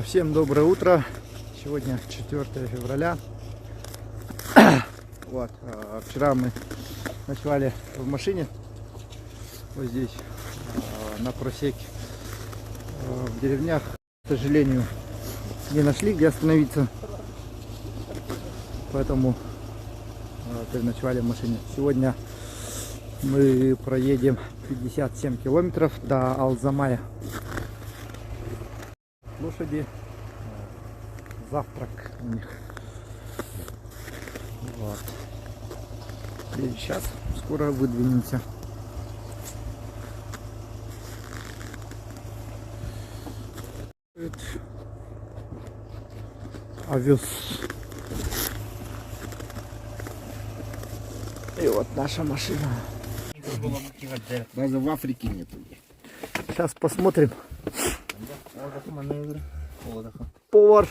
Всем доброе утро. Сегодня 4 февраля. Вот, вчера мы ночевали в машине вот здесь, на просеке. В деревнях, к сожалению, не нашли, где остановиться, поэтому переночевали в машине. Сегодня мы проедем 57 километров до Алзамая. Лошади, завтрак у них. Вот. И сейчас скоро выдвинемся. Овес. И вот наша машина. Даже в Африке нету. Сейчас посмотрим. Повар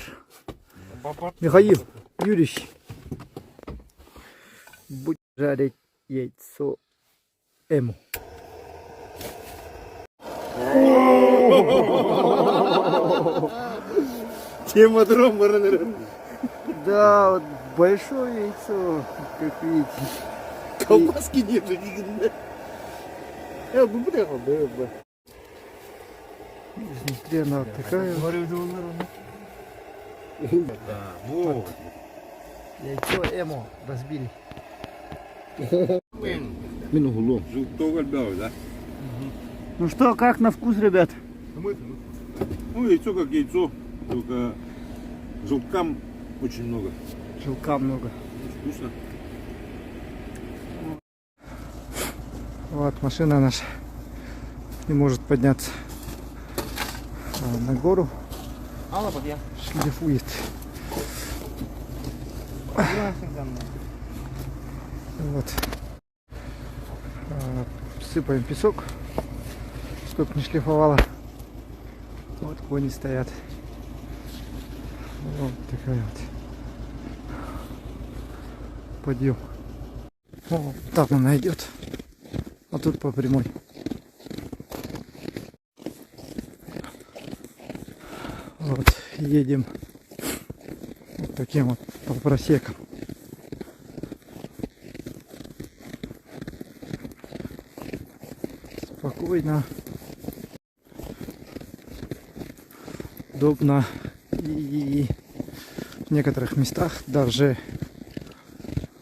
Михаил Юрьевич будет жарить яйцо Эму. Тема дрова. Да, вот большое яйцо, как видите. Колбаски нету нигде. Изнутри она вот такая. Вот. Яйцо Эмо разбили. Минугулом. Ну что, как на вкус, ребят? Ну, яйцо как яйцо, только желткам очень много. Желка много. Вкусно. Вот машина наша не может подняться на гору. Шлифует. Вот. Сыпаем песок, сколько не шлифовало. Вот кони стоят. Вот такая вот подъем. О, там она идет, а тут по прямой. Вот едем вот таким вот по просекам. Спокойно, удобно, и в некоторых местах даже